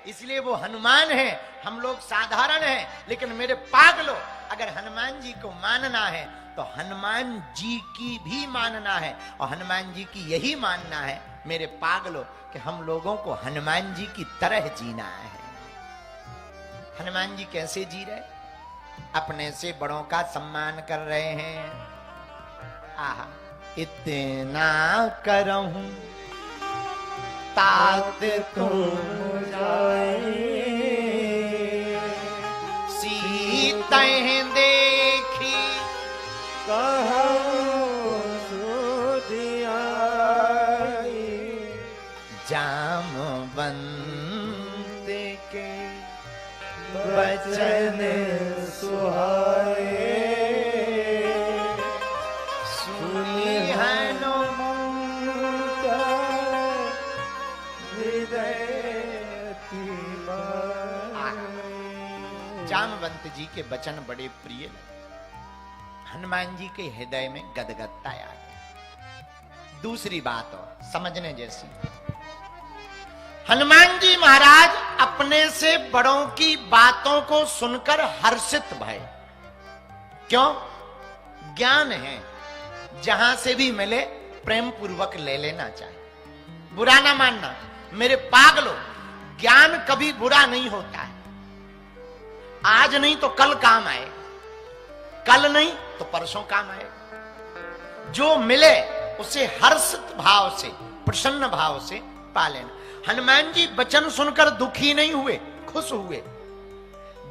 इसलिए वो हनुमान है, हम लोग साधारण हैं। लेकिन मेरे पागलों, अगर हनुमान जी को मानना है तो हनुमान जी की भी मानना है, और हनुमान जी की यही मानना है मेरे पागलों कि हम लोगों को हनुमान जी की तरह जीना है। हनुमान जी कैसे जी रहे? अपने से बड़ों का सम्मान कर रहे हैं। आहा, इतना करहूं तात तुम जाए, सीता देखी जामवंत के बचन सुहाए, सुनी हनुमंत हृदय की बात। जामवंत जी के वचन बड़े प्रिय, हनुमान जी के हृदय में गदगदता आ गई। दूसरी बात और समझने जैसी, हनुमान जी महाराज अपने से बड़ों की बातों को सुनकर हर्षित भये। क्यों? ज्ञान है, जहां से भी मिले प्रेम पूर्वक ले लेना चाहिए, बुरा ना मानना। मेरे पागलों, ज्ञान कभी बुरा नहीं होता है। आज नहीं तो कल काम आएगा, कल नहीं तो परसों काम आएगा। जो मिले उसे हर्षित भाव से, प्रसन्न भाव से पा लेना। हनुमान जी वचन सुनकर दुखी नहीं हुए, खुश हुए।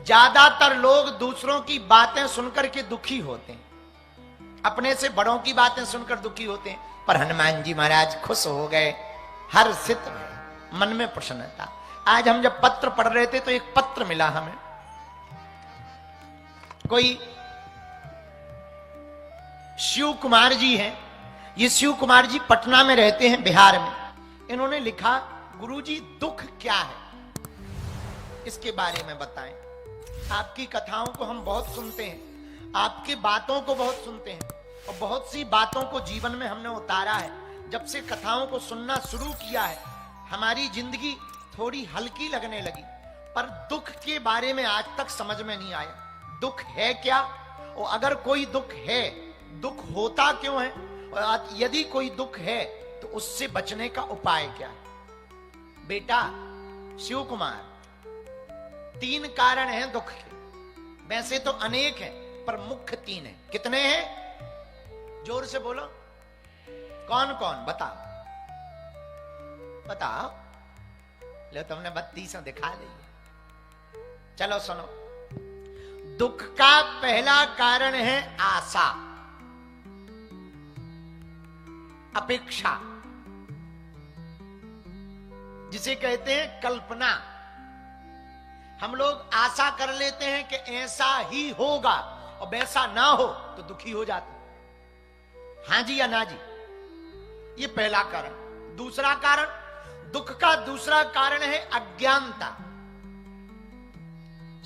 ज्यादातर लोग दूसरों की बातें सुनकर के दुखी होते हैं, अपने से बड़ों की बातें सुनकर दुखी होते हैं, पर हनुमान जी महाराज खुश हो गए, हर्षित हुए, मन में प्रसन्नता। आज हम जब पत्र पढ़ रहे थे तो एक पत्र मिला हमें, कोई शिव कुमार जी हैं। ये शिव कुमार जी पटना में रहते हैं, बिहार में। इन्होंने लिखा, गुरुजी दुख क्या है, इसके बारे में बताएं। आपकी कथाओं को हम बहुत सुनते हैं, आपकी बातों को बहुत सुनते हैं, और बहुत सी बातों को जीवन में हमने उतारा है। जब से कथाओं को सुनना शुरू किया है, हमारी जिंदगी थोड़ी हल्की लगने लगी, पर दुख के बारे में आज तक समझ में नहीं आया। दुख है क्या, और अगर कोई दुख है, दुख होता क्यों है, और यदि कोई दुख है तो उससे बचने का उपाय क्या है। बेटा शिव कुमार, 3 कारण हैं दुख के। वैसे तो अनेक हैं, पर मुख्य 3 हैं। कितने हैं? जोर से बोलो, कौन कौन? बताओ बताओ। लो, तुमने 32 दिखा दी। चलो सुनो, दुख का पहला कारण है आशा, अपेक्षा, जिसे कहते हैं कल्पना। हम लोग आशा कर लेते हैं कि ऐसा ही होगा, और वैसा ना हो तो दुखी हो जाते। हां जी या ना जी, ये पहला कारण। दूसरा कारण, दुख का दूसरा कारण है अज्ञानता,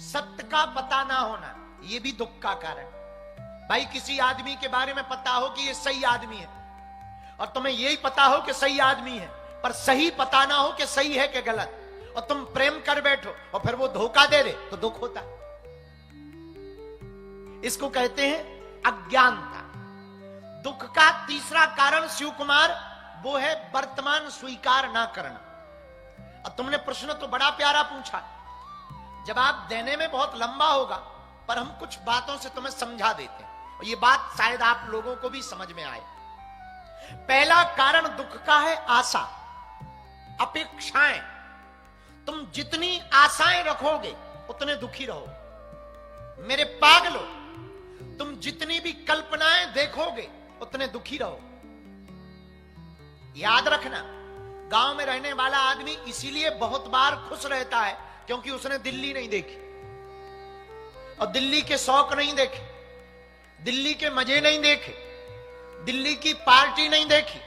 सत्य का पता ना होना, यह भी दुख का कारण। भाई, किसी आदमी के बारे में पता हो कि ये सही आदमी है, और तुम्हें यही पता हो कि सही आदमी है, पर सही पता ना हो कि सही है कि गलत, और तुम प्रेम कर बैठो और फिर वो धोखा दे दे, तो दुख होता है। इसको कहते हैं अज्ञानता। दुख का तीसरा कारण शिव कुमार, वो है वर्तमान स्वीकार ना करना। और तुमने प्रश्न तो बड़ा प्यारा पूछा, जवाब देने में बहुत लंबा होगा, पर हम कुछ बातों से तुम्हें समझा देते हैं, और ये बात शायद आप लोगों को भी समझ में आए। पहला कारण दुख का है आशा, अपेक्षाएं। तुम जितनी आशाएं रखोगे उतने दुखी रहोगे। मेरे पागलों, तुम जितनी भी कल्पनाएं देखोगे उतने दुखी रहो। याद रखना, गांव में रहने वाला आदमी इसीलिए बहुत बार खुश रहता है क्योंकि उसने दिल्ली नहीं देखी, और दिल्ली के शौक नहीं देखे, दिल्ली के मजे नहीं देखे, दिल्ली की पार्टी नहीं देखी,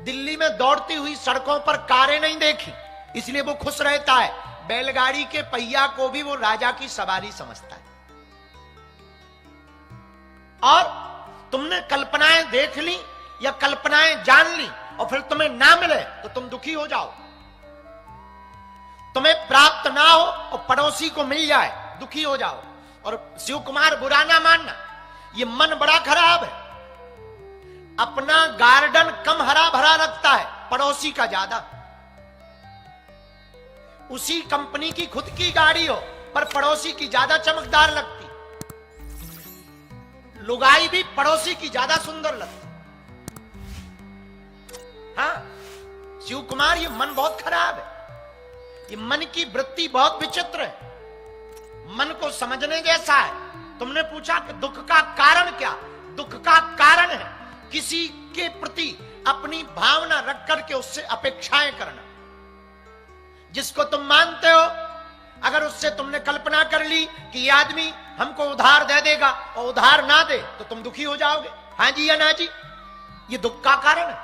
दिल्ली में दौड़ती हुई सड़कों पर कारें नहीं देखी, इसलिए वो खुश रहता है। बैलगाड़ी के पहिया को भी वो राजा की सवारी समझता है। और तुमने कल्पनाएं देख ली या कल्पनाएं जान ली और फिर तुम्हें ना मिले तो तुम दुखी हो जाओ। तुम्हें प्राप्त ना ना हो और पड़ोसी को मिल जाए, दुखी हो जाओ। और शिव कुमार बुरा ना मानना, ये मन बड़ा खराब है। अपना गार्डन कम हरा भरा रखता है, पड़ोसी का ज्यादा। उसी कंपनी की खुद की गाड़ी हो पर पड़ोसी की ज्यादा चमकदार लगती, लुगाई भी पड़ोसी की ज्यादा सुंदर लगती। हाँ, शिव कुमार, ये मन बहुत खराब है। ये मन की वृत्ति बहुत विचित्र है, मन को समझने जैसा है। तुमने पूछा कि दुख का कारण क्या? दुख का कारण है किसी के प्रति अपनी भावना रख करके उससे अपेक्षाएं करना। जिसको तुम मानते हो, अगर उससे तुमने कल्पना कर ली कि ये आदमी हमको उधार दे देगा और उधार ना दे तो तुम दुखी हो जाओगे। हाँ जी या ना जी? ये दुख का कारण है,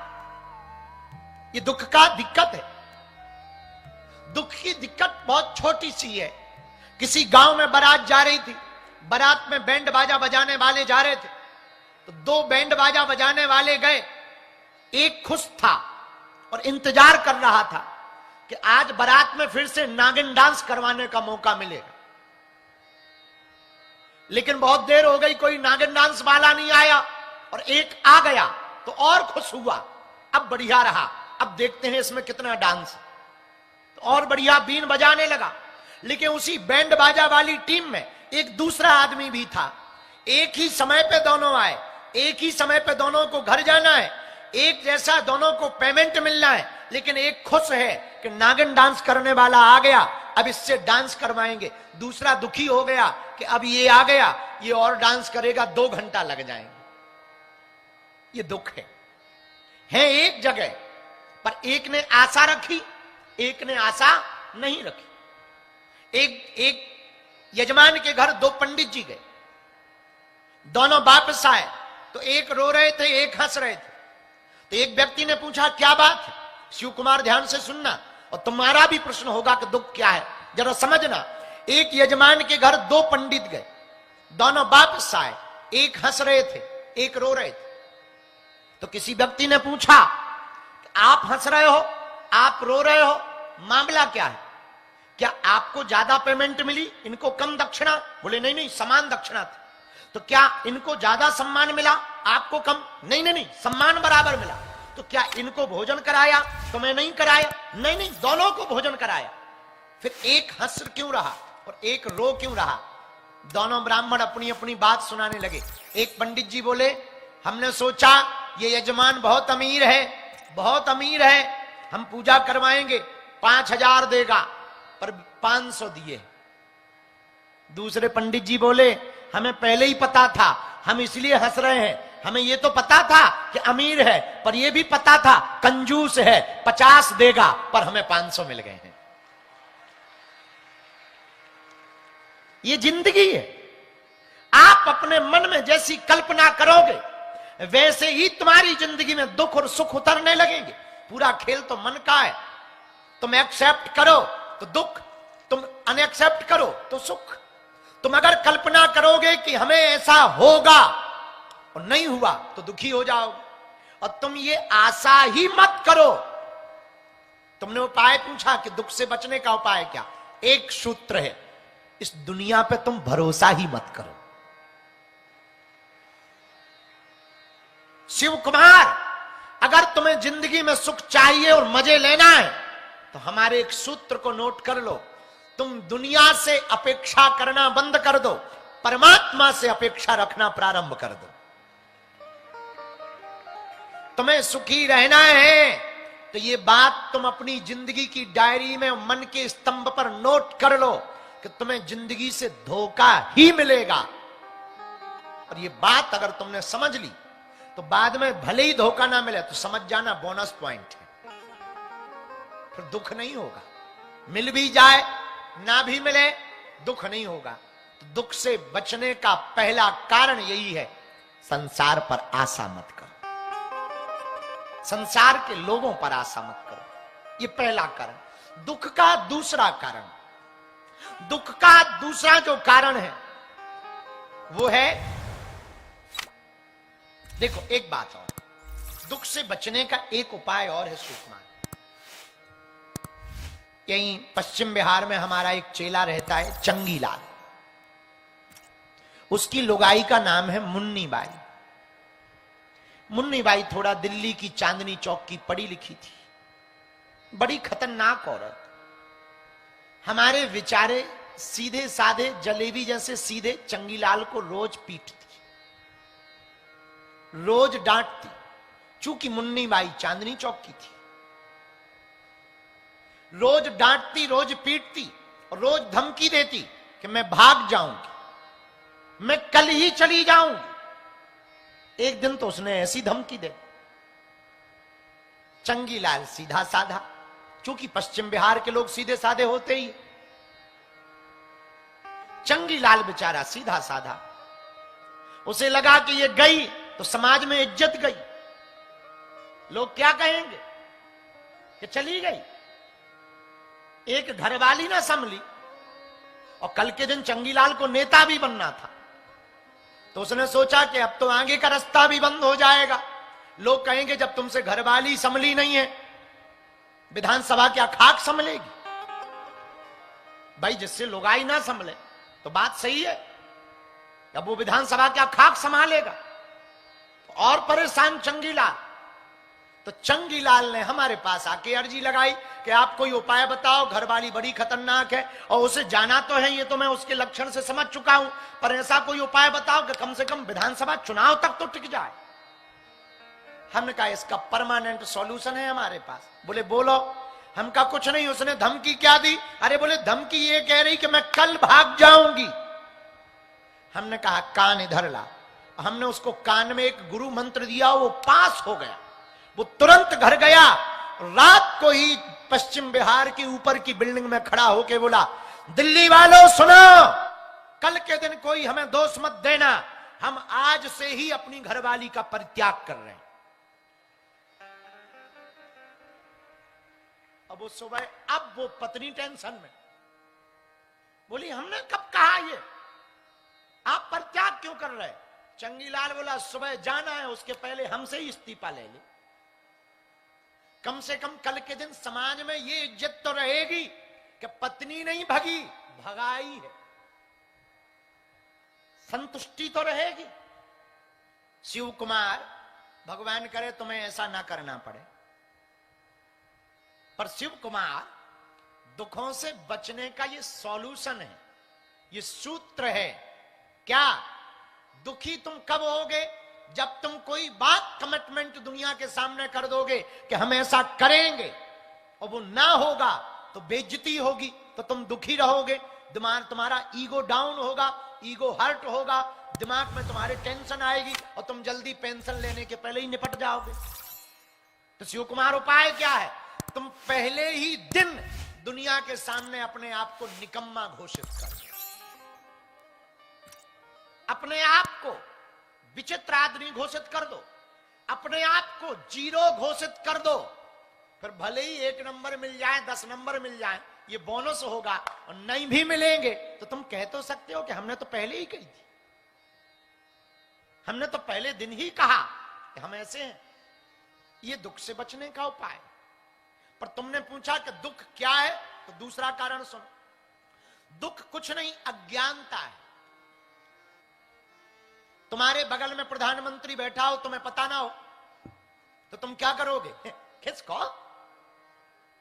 ये दुख का दिक्कत है। दुख की दिक्कत बहुत छोटी सी है। किसी गांव में बारात जा रही थी, बारात में बैंड बाजा बजाने वाले जा रहे थे, तो दो बैंड बाजा बजाने वाले गए। एक खुश था और इंतजार कर रहा था कि आज बारात में फिर से नागिन डांस करवाने का मौका मिलेगा। लेकिन बहुत देर हो गई, कोई नागिन डांस वाला नहीं आया, और एक आ गया तो और खुश हुआ। अब बढ़िया रहा, अब देखते हैं इसमें कितना डांस। तो और बढ़िया बीन बजाने लगा। लेकिन उसी बैंड बाजा वाली टीम में एक दूसरा आदमी भी था। एक ही समय पे दोनों आए, एक ही समय पे दोनों को घर जाना है, एक जैसा दोनों को पेमेंट मिलना है। लेकिन एक खुश है कि नागिन डांस करने वाला आ गया, अब इससे डांस करवाएंगे। दूसरा दुखी हो गया कि अब ये आ गया, ये और डांस करेगा, 2 घंटा लग जाएंगे। ये दुख है एक जगह, पर एक ने आशा रखी, एक ने आशा नहीं रखी। एक यजमान के घर 2 पंडित जी गए, दोनों वापस आए तो एक रो रहे थे, एक हंस रहे थे। तो एक व्यक्ति ने पूछा, क्या बात है? शिव कुमार, ध्यान से सुनना और तुम्हारा भी प्रश्न होगा कि दुख क्या है, जरा समझना। एक यजमान के घर 2 पंडित गए, दोनों वापस आए, एक हंस रहे थे, एक रो रहे थे। तो किसी व्यक्ति ने पूछा, आप हंस रहे हो, आप रो रहे हो, मामला क्या है? क्या आपको ज्यादा पेमेंट मिली, इनको कम दक्षिणा? बोले नहीं नहीं, समान दक्षिणा थी। तो क्या इनको ज्यादा सम्मान मिला, आपको कम? नहीं नहीं नहीं, सम्मान बराबर मिला। तो क्या इनको भोजन कराया, तुम्हें नहीं कराया? नहीं नहीं, दोनों को भोजन कराया। फिर एक हंस क्यों रहा और एक रो क्यों रहा? दोनों ब्राह्मण अपनी अपनी बात सुनाने लगे। एक पंडित जी बोले, हमने सोचा ये यजमान बहुत अमीर है, बहुत अमीर है, हम पूजा करवाएंगे, 5000 देगा, पर 500 दिए। दूसरे पंडित जी बोले, हमें पहले ही पता था, हम इसलिए हंस रहे हैं, हमें ये तो पता था कि अमीर है, पर ये भी पता था कंजूस है, 50 देगा, पर हमें 500 मिल गए हैं। ये जिंदगी है। आप अपने मन में जैसी कल्पना करोगे वैसे ही तुम्हारी जिंदगी में दुख और सुख उतरने लगेंगे। पूरा खेल तो मन का है। तुम एक्सेप्ट करो तो दुख, तुम अनएक्सेप्ट करो तो सुख। तुम अगर कल्पना करोगे कि हमें ऐसा होगा और नहीं हुआ तो दुखी हो जाओगे, और तुम ये आशा ही मत करो। तुमने उपाय पूछा कि दुख से बचने का उपाय क्या? एक सूत्र है, इस दुनिया पे तुम भरोसा ही मत करो। शिव कुमार, अगर तुम्हें जिंदगी में सुख चाहिए और मजे लेना है तो हमारे एक सूत्र को नोट कर लो। तुम दुनिया से अपेक्षा करना बंद कर दो, परमात्मा से अपेक्षा रखना प्रारंभ कर दो। तुम्हें सुखी रहना है तो ये बात तुम अपनी जिंदगी की डायरी में, मन के स्तंभ पर नोट कर लो कि तुम्हें जिंदगी से धोखा ही मिलेगा। और ये बात अगर तुमने समझ ली तो बाद में भले ही धोखा ना मिले तो समझ जाना बोनस पॉइंट है, फिर दुख नहीं होगा। मिल भी जाए ना भी मिले दुख नहीं होगा। तो दुख से बचने का पहला कारण यही है, संसार पर आशा मत करो, संसार के लोगों पर आशा मत करो। ये पहला कारण। दुख का दूसरा कारण, दुख का दूसरा जो कारण है वो है, देखो एक बात और, दुख से बचने का एक उपाय और है सुकुमार। यहीं पश्चिम बिहार में हमारा एक चेला रहता है चंगीलाल, उसकी लुगाई का नाम है मुन्नी बाई। मुन्नी बाई थोड़ा दिल्ली की चांदनी चौक की पढ़ी लिखी थी, बड़ी खतरनाक औरत। हमारे विचारे सीधे साधे जलेबी जैसे सीधे चंगीलाल को रोज पीटती, रोज डांटती, चूंकि मुन्नी बाई चांदनी चौक की थी। रोज डांटती, रोज पीटती और रोज धमकी देती कि मैं भाग जाऊंगी, मैं कल ही चली जाऊंगी। एक दिन तो उसने ऐसी धमकी दे। चंगीलाल सीधा साधा, क्योंकि पश्चिम बिहार के लोग सीधे साधे होते ही। चंगीलाल बेचारा सीधा साधा, उसे लगा कि ये गई तो समाज में इज्जत गई, लोग क्या कहेंगे कि चली गई। एक घरवाली ना संभली, और कल के दिन चंगीलाल को नेता भी बनना था, तो उसने सोचा कि अब तो आगे का रास्ता भी बंद हो जाएगा। लोग कहेंगे जब तुमसे घरवाली संभली नहीं है, विधानसभा क्या खाक संभलेगी। भाई जिससे लुगाई ना संभले तो बात सही है, अब वो विधानसभा क्या खाक संभालेगा। और परेशान चंगीलाल, तो चंगीलाल ने हमारे पास आके अर्जी लगाई कि आप कोई उपाय बताओ, घरवाली बड़ी खतरनाक है और उसे जाना तो है, ये तो मैं उसके लक्षण से समझ चुका हूं, पर ऐसा कोई उपाय बताओ कि कम से कम विधानसभा चुनाव तक तो टिक जाए। हमने कहा इसका परमानेंट सॉल्यूशन है हमारे पास। बोले बोलो। हम कहा कुछ नहीं। उसने धमकी क्या दी? अरे बोले धमकी ये कह रही कि मैं कल भाग जाऊंगी। हमने कहा कान इधर ला। हमने उसको कान में एक गुरु मंत्र दिया, वो पास हो गया। वो तुरंत घर गया, रात को ही पश्चिम बिहार की ऊपर की बिल्डिंग में खड़ा होके बोला, दिल्ली वालों सुनो, कल के दिन कोई हमें दोष मत देना, हम आज से ही अपनी घरवाली का परित्याग कर रहे हैं। अब वो सुबह, अब वो पत्नी टेंशन में बोली हमने कब कहा ये, आप परित्याग क्यों कर रहे? चंगीलाल बोला सुबह जाना है, उसके पहले हमसे ही इस्तीफा ले ले, कम से कम कल के दिन समाज में ये इज्जत तो रहेगी कि पत्नी नहीं भगी, भगाई है, संतुष्टि तो रहेगी। शिव कुमार, भगवान करे तुम्हें ऐसा ना करना पड़े, पर शिव कुमार दुखों से बचने का ये सॉल्यूशन है, ये सूत्र है। क्या? दुखी तुम कब होगे? जब तुम कोई बात कमिटमेंट दुनिया के सामने कर दोगे कि हम ऐसा करेंगे और वो ना होगा तो बेइज्जती होगी, तो तुम दुखी रहोगे, दिमाग तुम्हारा ईगो डाउन होगा, ईगो हर्ट होगा, दिमाग में तुम्हारे टेंशन आएगी और तुम जल्दी पेंशन लेने के पहले ही निपट जाओगे। तो शिव कुमार उपाय क्या है? तुम पहले ही दिन दुनिया के सामने अपने आप को निकम्मा घोषित कर दो, अपने आप को विचित्र आदमी घोषित कर दो, अपने आप को जीरो घोषित कर दो। फिर भले ही 1 नंबर मिल जाए, 10 नंबर मिल जाए, ये बोनस होगा, और नहीं भी मिलेंगे तो तुम कह तो सकते हो कि हमने तो पहले ही कही थी, हमने तो पहले दिन ही कहा कि हम ऐसे हैं। ये दुख से बचने का उपाय। पर तुमने पूछा कि दुख क्या है, तो दूसरा कारण सुनो। दुख कुछ नहीं, अज्ञानता है। तुम्हारे बगल में प्रधानमंत्री बैठा हो, तुम्हें पता ना हो तो तुम क्या करोगे? खिसको,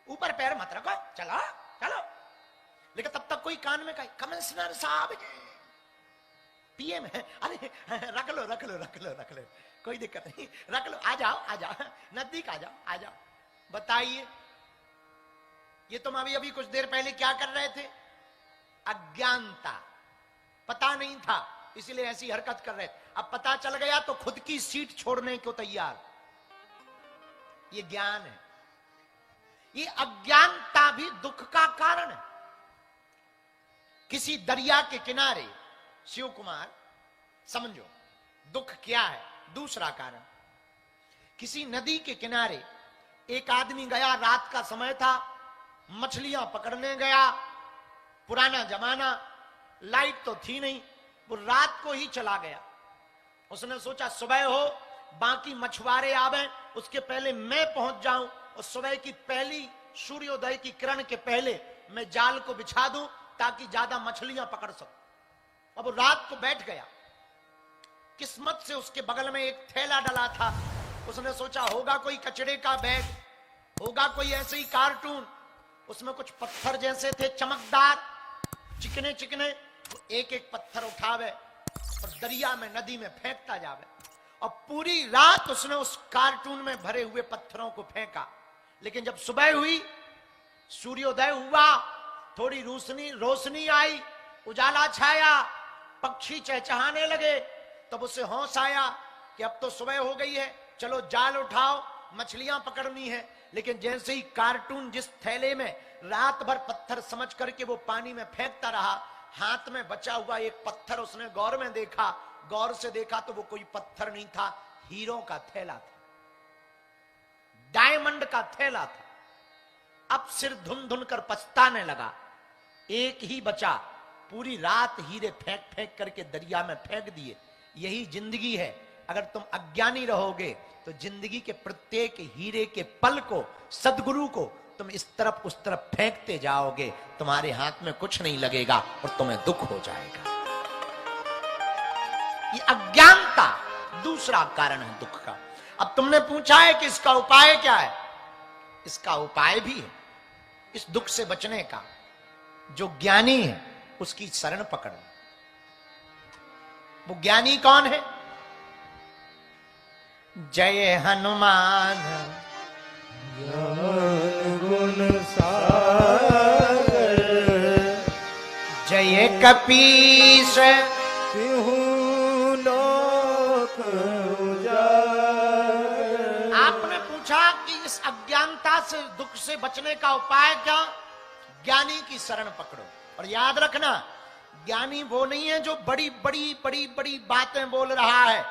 ऊपर पैर मत रखो, चलो चलो। लेकिन तब तक कोई कान में कहे कमिश्नर साहब, पीएम है, अरे रख लो रख लो रख लो रख लो, कोई दिक्कत नहीं, रख लो, आ जाओ आ जाओ, नजदीक आ जाओ आ जाओ। बताइए, ये तुम अभी अभी कुछ देर पहले क्या कर रहे थे? अज्ञानता, पता नहीं था इसलिए ऐसी हरकत कर रहे थे। अब पता चल गया तो खुद की सीट छोड़ने को तैयार। ये ज्ञान है। ये अज्ञानता भी दुख का कारण है। किसी दरिया के किनारे शिव कुमार, समझो दुख क्या है। दूसरा कारण, किसी नदी के किनारे एक आदमी गया, रात का समय था, मछलियां पकड़ने गया। पुराना जमाना, लाइट तो थी नहीं, वो रात को ही चला गया। उसने सोचा सुबह हो, बाकी मछुआरे आवे, उसके पहले मैं पहुंच जाऊं और सुबह की पहली सूर्योदय की किरण के पहले मैं जाल को बिछा दूं ताकि ज्यादा मछलियां पकड़ सकूं। अब वो रात को बैठ गया, किस्मत से उसके बगल में एक थैला डला था। उसने सोचा होगा कोई कचड़े का बैग, होगा कोई ऐसे ही कार्टून। उसमें कुछ पत्थर जैसे थे चमकदार, चिकने चिकने। तो एक एक पत्थर उठावे और दरिया में, नदी में फेंकता जावे। और पूरी रात उसने उस कार्टून में भरे हुए पत्थरों को फेंका। लेकिन जब सुबह हुई, सूर्योदय हुआ, थोड़ी रोशनी आई, उजाला छाया, पक्षी चहचहाने लगे, तब उसे होश आया कि अब तो सुबह हो गई है, चलो जाल उठाओ, मछलियां पकड़नी है। लेकिन जैसे ही कार्टून जिस थैले में रात भर पत्थर समझ करके वो पानी में फेंकता रहा, हाथ में बचा हुआ एक पत्थर उसने गौर से देखा तो वो कोई पत्थर नहीं था, हीरों का थैला था, डायमंड का थैला था। अब सिर धुन धुन कर पछताने लगा। एक ही बचा, पूरी रात हीरे फेंक फेंक करके दरिया में फेंक दिए। यही जिंदगी है। अगर तुम अज्ञानी रहोगे तो जिंदगी के प्रत्येक हीरे के पल को, सद्गुरु को तुम इस तरफ उस तरफ फेंकते जाओगे, तुम्हारे हाथ में कुछ नहीं लगेगा और तुम्हें दुख हो जाएगा। ये अज्ञानता दूसरा कारण है दुख का। अब तुमने पूछा है कि इसका उपाय क्या है? इसका उपाय भी है इस दुख से बचने का। जो ज्ञानी है उसकी शरण पकड़ो। वो ज्ञानी कौन है? जय हनुमान ज्ञान गुण सागर, जय कपीस तिहु लोक उजागर। आपने पूछा कि इस अज्ञानता से, दुख से बचने का उपाय क्या? ज्ञानी की शरण पकड़ो। और याद रखना, ज्ञानी वो नहीं है जो बड़ी बड़ी बड़ी बड़ी बातें बोल रहा है।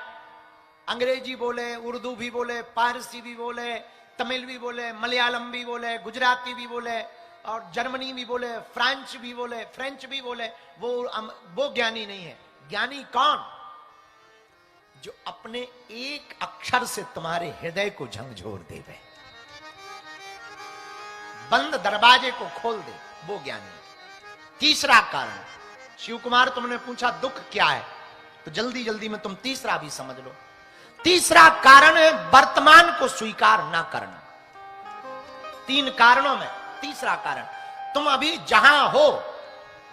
अंग्रेजी बोले, उर्दू भी बोले, पारसी भी बोले, तमिल भी बोले, मलयालम भी बोले, गुजराती भी बोले, और जर्मनी भी बोले, फ्रेंच भी बोले, वो ज्ञानी नहीं है। ज्ञानी कौन? जो अपने एक अक्षर से तुम्हारे हृदय को झंझोर देवे, बंद दरवाजे को खोल दे, वो ज्ञानी। तीसरा कारण, शिव कुमार तुमने पूछा दुख क्या है, तो जल्दी जल्दी में तुम तीसरा भी समझ लो। तीसरा कारण है वर्तमान को स्वीकार ना करना। 3 कारणों में तीसरा कारण, तुम अभी जहां हो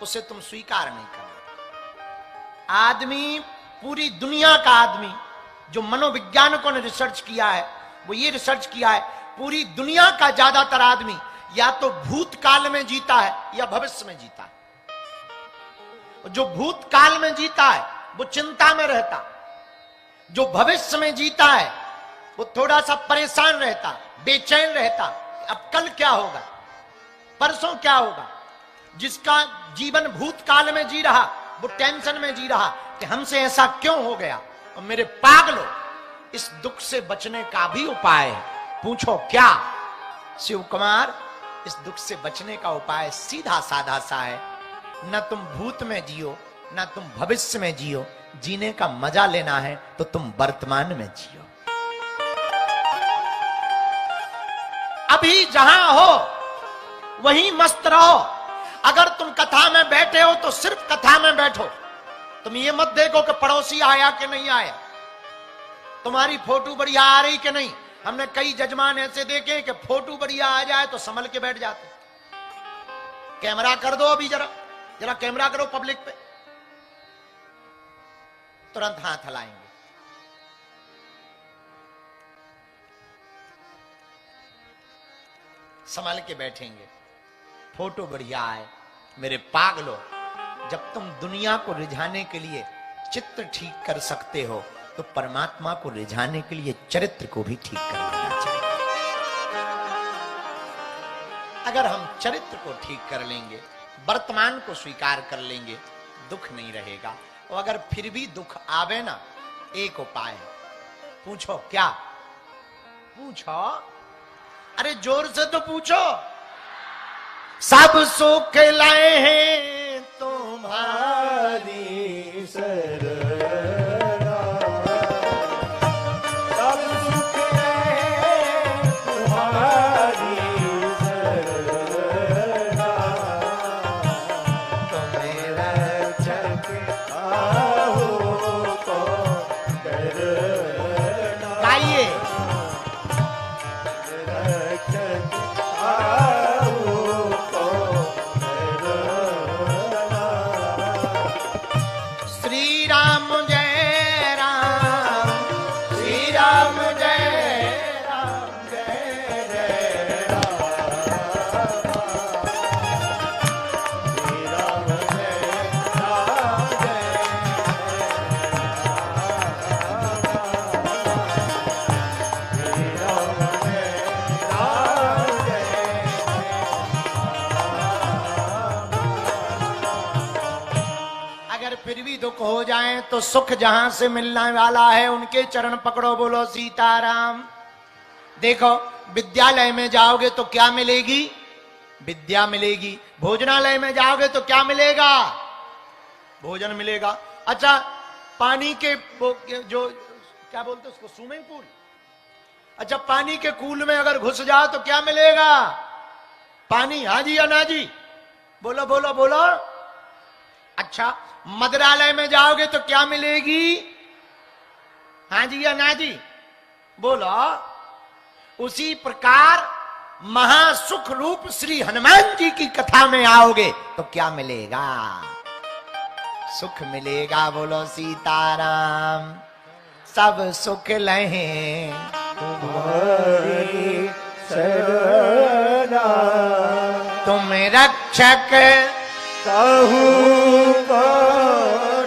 उसे तुम स्वीकार नहीं करना। आदमी, पूरी दुनिया का आदमी, जो मनोविज्ञानिकों ने रिसर्च किया है, वो ये रिसर्च किया है, पूरी दुनिया का ज्यादातर आदमी या तो भूतकाल में जीता है या भविष्य में जीता है। जो भूतकाल में जीता है वो चिंता में रहता, जो भविष्य में जीता है वो थोड़ा सा परेशान रहता, बेचैन रहता, अब कल क्या होगा, परसों क्या होगा। जिसका जीवन भूतकाल में जी रहा वो टेंशन में जी रहा कि हमसे ऐसा क्यों हो गया। और मेरे पागलों, इस दुख से बचने का भी उपाय है। पूछो क्या? शिव कुमार, इस दुख से बचने का उपाय सीधा साधा सा है। न तुम भूत में जियो, न तुम भविष्य में जियो। जीने का मजा लेना है तो तुम वर्तमान में जियो। अभी जहां हो वहीं मस्त रहो। अगर तुम कथा में बैठे हो तो सिर्फ कथा में बैठो। तुम ये मत देखो कि पड़ोसी आया कि नहीं आया, तुम्हारी फोटो बढ़िया आ रही कि नहीं। हमने कई जजमान ऐसे देखे कि फोटो बढ़िया आ जाए तो संभल के बैठ जाते। कैमरा कर दो, अभी जरा कैमरा करो पब्लिक पे, तुरंत हाथ हिलाएंगे। संभल के बैठेंगे, फोटो बढ़िया आए। मेरे पागलों, जब तुम दुनिया को रिझाने के लिए चित्र ठीक कर सकते हो तो परमात्मा को रिझाने के लिए चरित्र को भी ठीक कर लेना चाहिए। अगर हम चरित्र को ठीक कर लेंगे, वर्तमान को स्वीकार कर लेंगे, दुख नहीं रहेगा। और अगर फिर भी दुख आवे ना, एक उपाय है। पूछो क्या? पूछो, अरे जोर से तो पूछो। सब सुख लाए हैं तुम्हारी शरणा, सब सुख है तुम्हारी शरणा। फिर भी दुख हो जाए तो सुख जहां से मिलने वाला है उनके चरण पकड़ो, बोलो सीताराम। देखो विद्यालय में जाओगे तो क्या मिलेगी? विद्या मिलेगी। भोजनालय में जाओगे तो क्या मिलेगा? भोजन मिलेगा। अच्छा, पानी के जो क्या बोलते उसको, स्विमिंग पूल। अच्छा, पानी के कूल में अगर घुस जाओ तो क्या मिलेगा? पानी। हाँ जी या ना जी? बोलो बोलो बोलो। अच्छा, मदिरालय में जाओगे तो क्या मिलेगी? हाँ जी या ना जी? बोलो। उसी प्रकार महासुख रूप श्री हनुमान जी की कथा में आओगे तो क्या मिलेगा? सुख मिलेगा। बोलो सीताराम। सब सुख लहे तुम्हारी शरणा, तुम रक्षक काहू का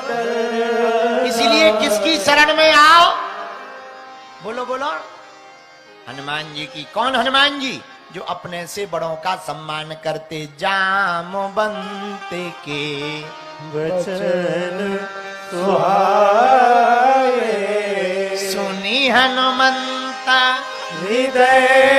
डर। इसीलिए किसकी शरण में आओ? बोलो बोलो। हनुमान जी की। कौन हनुमान जी? जो अपने से बड़ों का सम्मान करते, जामवंत के वचन सुहाए, सुनी हनुमंत हृदय